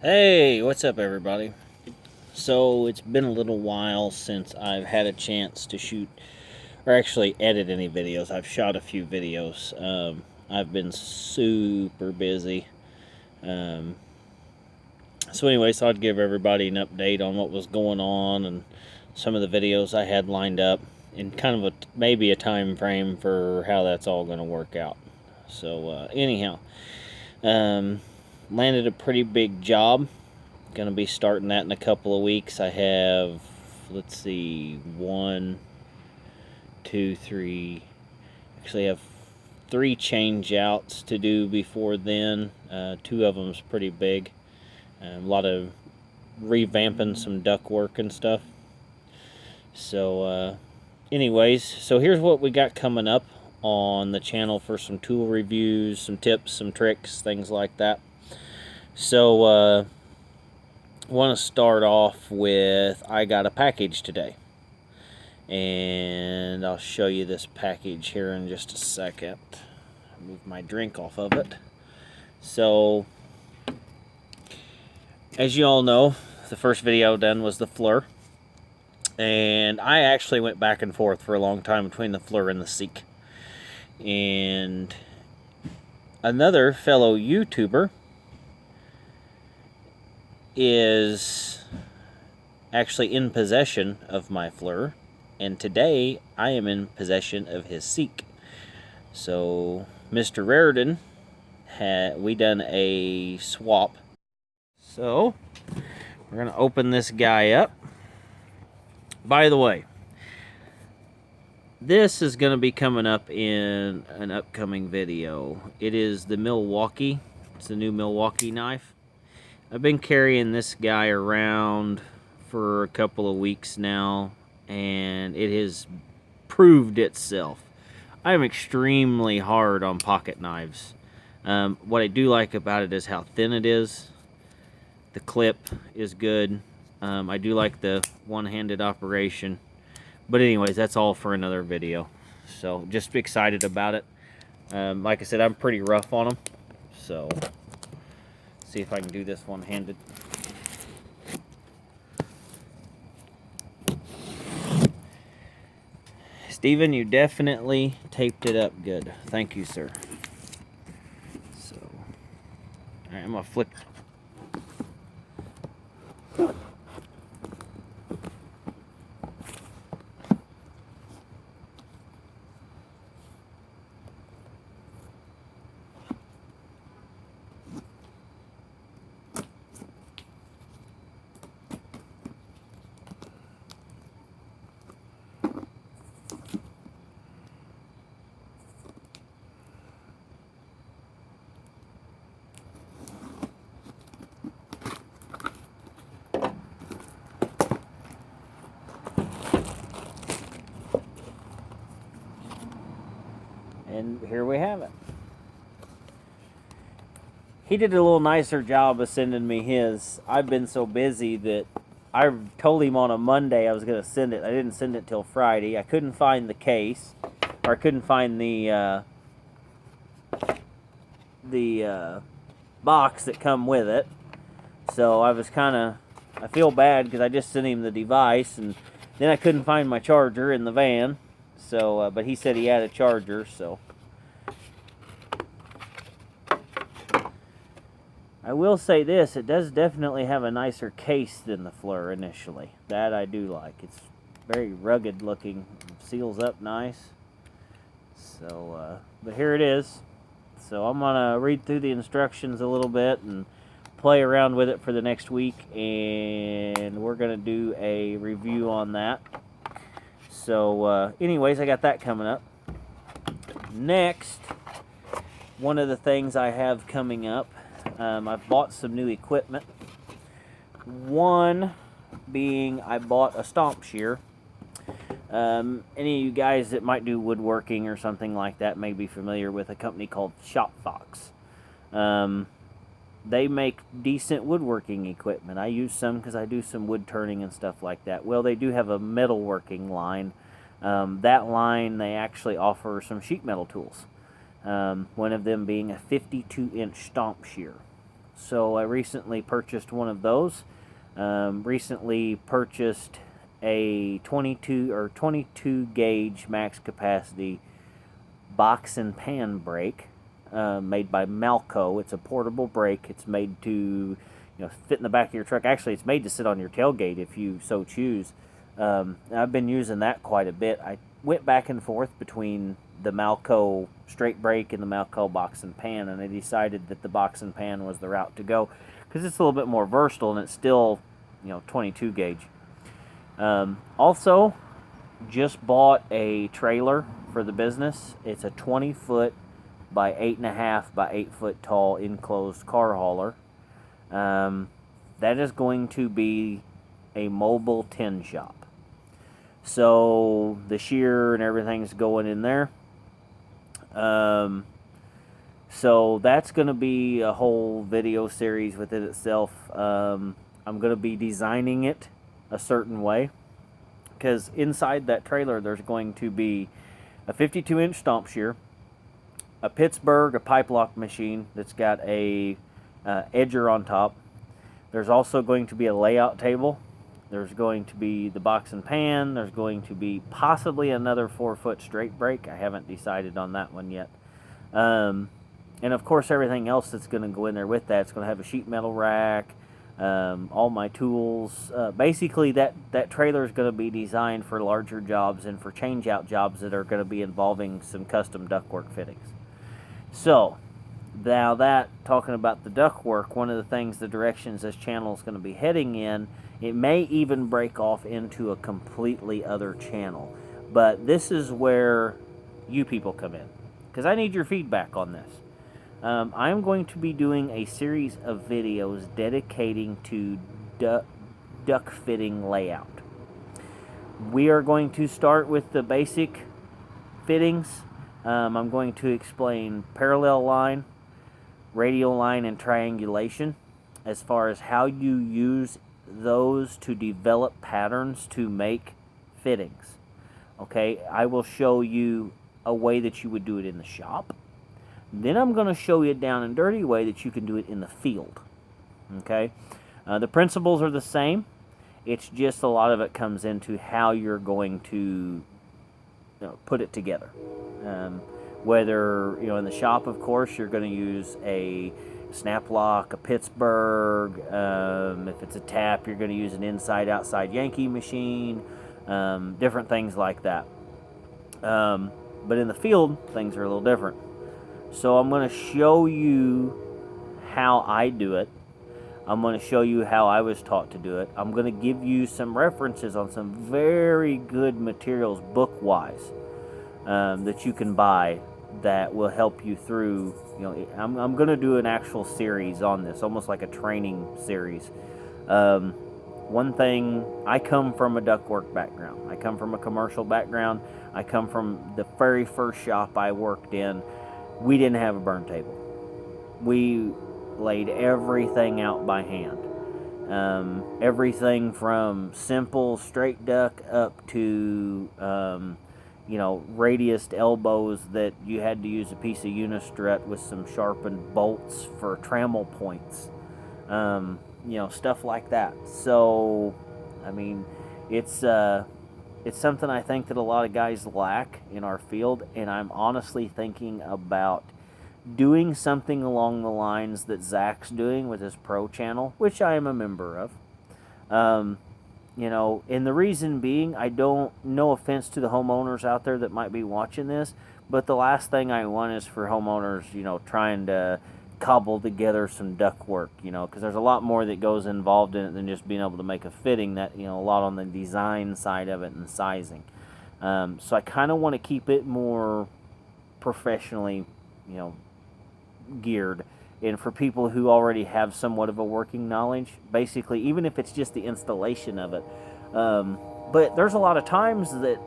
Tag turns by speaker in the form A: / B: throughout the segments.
A: Hey, what's up, everybody? So, it's been a little while since I've had a chance to shoot or actually edit any videos. I've shot a few videos. I've been super busy. Um, so I'd give everybody an update on what was going on and some of the videos I had lined up and kind of maybe a time frame for how that's all going to work out. Anyhow, um, landed a pretty big job. Gonna be starting that in a couple of weeks. I have, let's see, one, two, three. Actually, I have three change outs to do before then. Two of them's pretty big. A lot of revamping some duct work and stuff. So here's what we got coming up on the channel for some tool reviews, some tips, some tricks, things like that. So, want to start off with I got a package today, and I'll show you this package here in just a second. Move my drink off of it. So, as you all know, the first video done was the FLIR, and I actually went back and forth for a long time between the FLIR and the Seek. And another fellow YouTuber is actually in possession of my FLIR, and today I am in possession of his Seek. So Mr. Raritan we done a swap. So we're gonna open this guy up. By the way, this is gonna be coming up in an upcoming video. It is the Milwaukee. It's the new Milwaukee knife. I've been carrying this guy around for a couple of weeks now, and it has proved itself. I am extremely hard on pocket knives. What I do like about it is how thin it is. The clip is good. I do like the one-handed operation. But anyways, that's all for another video. So just excited about it. Like I said, I'm pretty rough on them. So see if I can do this one-handed. Steven, you definitely taped it up good. Thank you, sir. So, all right, I'm gonna flick. And here we have it. He did a little nicer job of sending me his. I've been so busy that I told him on a Monday I was going to send it. I didn't send it till Friday. I couldn't find the case, or I couldn't find the box that come with it. So I was I feel bad because I just sent him the device, and then I couldn't find my charger in the van. So, but he said he had a charger, so. I will say this, it does definitely have a nicer case than the FLIR initially. That I do like. It's very rugged looking, seals up nice. So, but here it is. So I'm going to read through the instructions a little bit and play around with it for the next week, and we're going to do a review on that. So, anyways, I got that coming up. Next, one of the things I have coming up, I've bought some new equipment. One being I bought a stomp shear. Any of you guys that might do woodworking or something like that may be familiar with a company called Shopfox. They make decent woodworking equipment. I use some because I do some wood turning and stuff like that. Well, they do have a metalworking line. That line, they actually offer some sheet metal tools. One of them being a 52-inch stomp shear. So I recently purchased one of those. Recently purchased a 22 gauge max capacity box and pan brake made by Malco. It's a portable brake. It's made to fit in the back of your truck. Actually, it's made to sit on your tailgate if you so choose. I've been using that quite a bit. I went back and forth between the Malco straight brake and the Malco box and pan, and I decided that the box and pan was the route to go because it's a little bit more versatile and it's still 22 gauge. Also, just bought a trailer for the business. It's a 20-foot by 8.5 by 8-foot tall enclosed car hauler. That is going to be a mobile tin shop. So the shear and everything's going in there. So that's going to be a whole video series within itself. I'm going to be designing it a certain way, because inside that trailer there's going to be a 52-inch stomp shear, a Pittsburgh, a pipe lock machine that's got a edger on top. There's also going to be a layout table. There's going to be the box and pan. There's going to be possibly another 4-foot straight brake. I haven't decided on that one yet. And of course, everything else that's going to go in there with that, it's going to have a sheet metal rack, all my tools. Basically, that trailer is going to be designed for larger jobs and for change-out jobs that are going to be involving some custom ductwork fittings. So, now that, talking about the ductwork, one of the things, the directions this channel is going to be heading in, it may even break off into a completely other channel. But this is where you people come in, because I need your feedback on this. I'm going to be doing a series of videos dedicating to duct fitting layout. We are going to start with the basic fittings. I'm going to explain parallel line, radial line, and triangulation as far as how you use those to develop patterns to make fittings. Okay, I will show you a way that you would do it in the shop. Then I'm going to show you a down and dirty way that you can do it in the field. Okay, the principles are the same. It's just a lot of it comes into how you're going to put it together. Whether in the shop, of course, you're going to use a snap lock, a Pittsburgh. If it's a tap, you're going to use an inside-outside Yankee machine. Different things like that. But in the field, things are a little different. So I'm going to show you how I do it. I'm going to show you how I was taught to do it. I'm going to give you some references on some very good materials book-wise that you can buy that will help you through. I'm going to do an actual series on this, almost like a training series. One thing, I come from a ductwork background. I come from a commercial background. I come from the very first shop I worked in. We didn't have a burn table. We laid everything out by hand. Everything from simple straight duct up to radiused elbows that you had to use a piece of unistrut with some sharpened bolts for trammel points. Stuff like that. So, I mean, it's something I think that a lot of guys lack in our field, and I'm honestly thinking about doing something along the lines that Zach's doing with his pro channel, which I am a member of. And the reason being, no offense to the homeowners out there that might be watching this, but the last thing I want is for homeowners, trying to cobble together some duct work, because there's a lot more that goes involved in it than just being able to make a fitting. That, a lot on the design side of it and sizing. So I kind of want to keep it more professionally, geared, and for people who already have somewhat of a working knowledge, basically, even if it's just the installation of it. But there's a lot of times that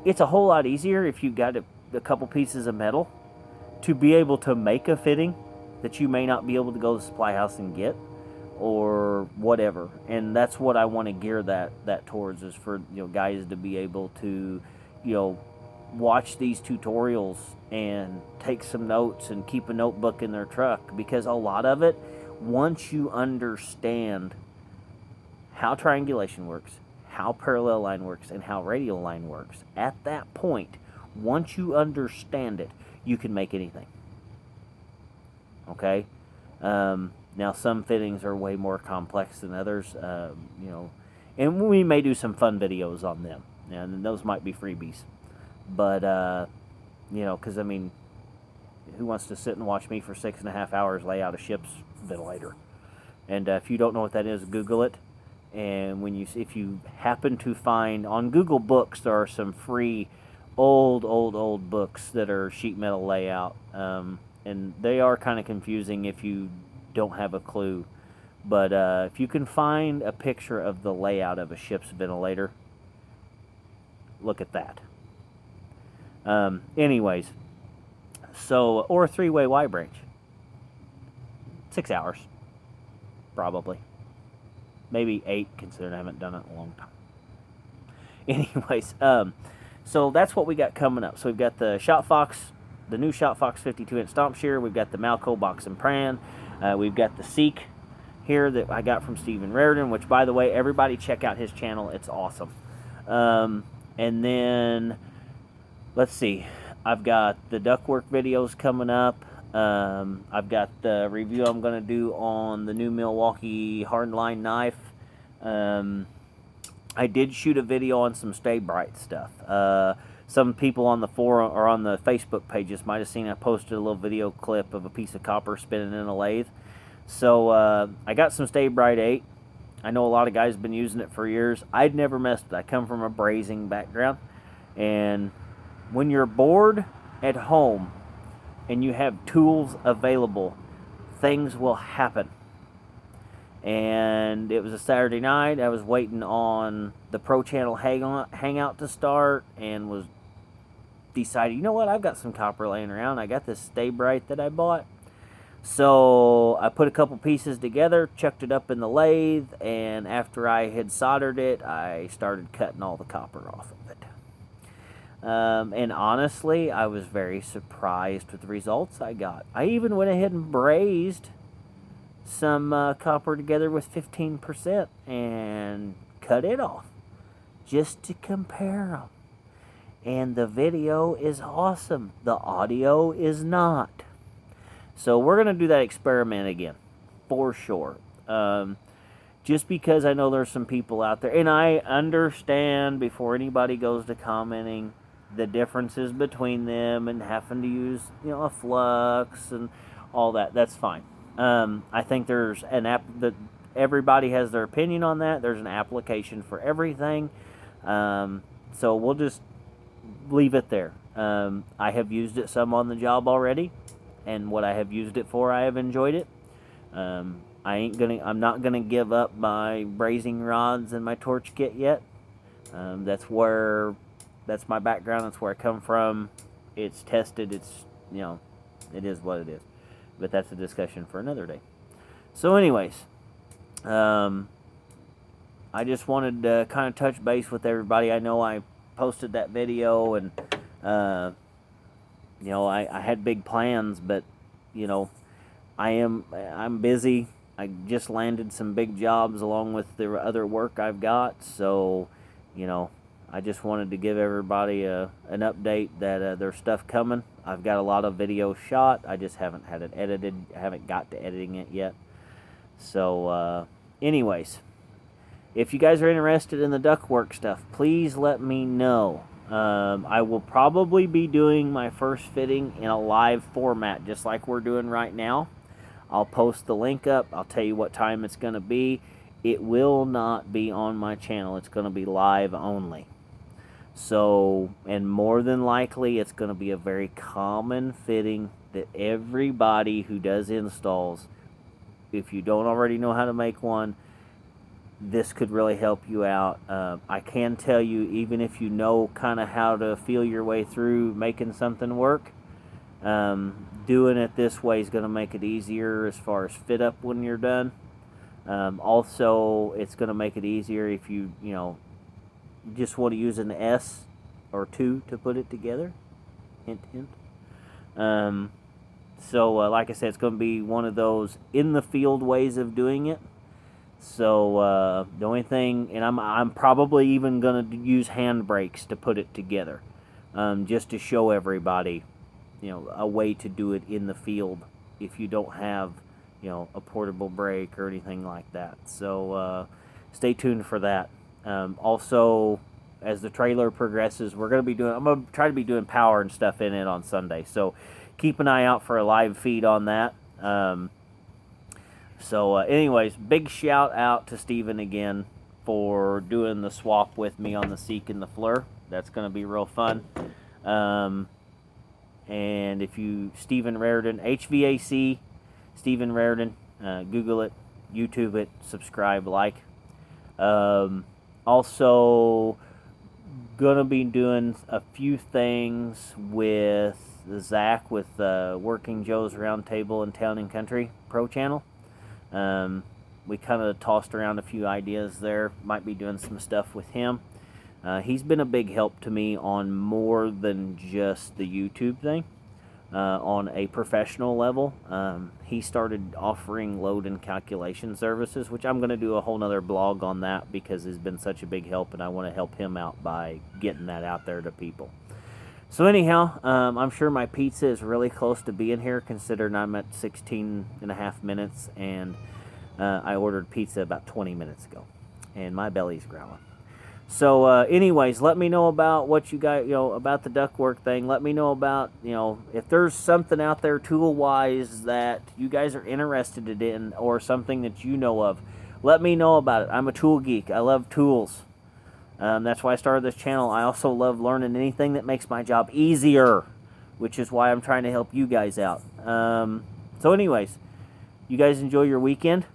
A: it's a whole lot easier if you've got a couple pieces of metal to be able to make a fitting that you may not be able to go to the supply house and get, or whatever. And that's what I want to gear that towards, is for guys to be able to watch these tutorials and take some notes and keep a notebook in their truck, because a lot of it once you understand how triangulation works, how parallel line works, and how radial line works, at that point, once you understand it, you can make anything. Okay? Now, some fittings are way more complex than others, and we may do some fun videos on them, and those might be freebies. But, because, I mean, who wants to sit and watch me for 6.5 hours lay out a ship's ventilator? And if you don't know what that is, Google it. And if you happen to find on Google Books, there are some free old books that are sheet metal layout, and they are kind of confusing if you don't have a clue. But if you can find a picture of the layout of a ship's ventilator, look at that. Anyways, so, or a three-way Y branch. 6 hours, probably. Maybe 8, considering I haven't done it in a long time. Anyways, so that's what we got coming up. So we've got the ShotFox, the new ShotFox 52-inch stomp shear. We've got the Malco Box and Pran. We've got the Seek here that I got from Stephen Raridan, which, by the way, everybody check out his channel. It's awesome. And then, let's see. I've got the ductwork videos coming up. I've got the review I'm going to do on the new Milwaukee hardline knife. I did shoot a video on some Stay Bright stuff. Some people on the forum or on the Facebook pages might have seen I posted a little video clip of a piece of copper spinning in a lathe. So I got some Stay Bright 8. I know a lot of guys have been using it for years. I'd never messed with it. I come from a brazing background. And when you're bored at home and you have tools available, things will happen. And it was a Saturday night. I was waiting on the Pro Channel Hangout to start and was decided, you know what, I've got some copper laying around. I got this Stay Bright that I bought. So I put a couple pieces together, chucked it up in the lathe, and after I had soldered it, I started cutting all the copper off of it. And honestly, I was very surprised with the results I got. I even went ahead and brazed some copper together with 15% and cut it off just to compare them. And the video is awesome. The audio is not. So we're going to do that experiment again, for sure. Just because I know there's some people out there, and I understand before anybody goes to commenting the differences between them and having to use, a flux and all that. That's fine. I think there's an app that everybody has their opinion on that. There's an application for everything. So we'll just leave it there. I have used it some on the job already, and what I have used it for, I have enjoyed it. I'm not gonna give up my brazing rods and my torch kit yet. That's my background. That's where I come from. It's tested. It's, it is what it is. But that's a discussion for another day. So anyways, I just wanted to kind of touch base with everybody. I know I posted that video, and I had big plans, but I'm busy. I just landed some big jobs along with the other work I've got, so I just wanted to give everybody an update that there's stuff coming. I've got a lot of videos shot. I just haven't had it edited. I haven't got to editing it yet. So anyways, if you guys are interested in the ductwork stuff, please let me know. I will probably be doing my first fitting in a live format, just like we're doing right now. I'll post the link up. I'll tell you what time it's going to be. It will not be on my channel. It's going to be live only. So, and more than likely, it's going to be a very common fitting that everybody who does installs, if you don't already know how to make one, this could really help you out. I can tell you, even if you know kind of how to feel your way through making something work, doing it this way is going to make it easier as far as fit up when you're done. Also, it's going to make it easier if you just want to use an S or two to put it together. Hint, hint. So, like I said, it's going to be one of those in the field ways of doing it. So the only thing, and I'm probably even going to use handbrakes to put it together, just to show everybody, a way to do it in the field if you don't have, a portable brake or anything like that. So stay tuned for that. Also, as the trailer progresses, I'm going to try to be doing power and stuff in it on Sunday. So keep an eye out for a live feed on that. Anyways, big shout out to Steven again for doing the swap with me on the Seek and the Fleur. That's going to be real fun. And if you, Stephen Raridan, HVAC, Stephen Raridan, Google it, YouTube it, subscribe, like. Also, going to be doing a few things with Zach with Working Joe's Roundtable and Town and Country Pro Channel. We kind of tossed around a few ideas there. Might be doing some stuff with him. He's been a big help to me on more than just the YouTube thing. On a professional level, he started offering load and calculation services, which I'm going to do a whole nother blog on that because it's been such a big help, and I want to help him out by getting that out there to people. So anyhow, I'm sure my pizza is really close to being here, considering I'm at 16 and a half minutes, and I ordered pizza about 20 minutes ago, and my belly's growling. So anyways, let me know about what you guys, about the ductwork thing. Let me know about, if there's something out there tool-wise that you guys are interested in, or something that you know of. Let me know about it. I'm a tool geek. I love tools. That's why I started this channel. I also love learning anything that makes my job easier, which is why I'm trying to help you guys out. So anyways, you guys enjoy your weekend.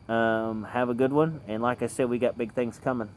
A: Have a good one. And like I said, we got big things coming.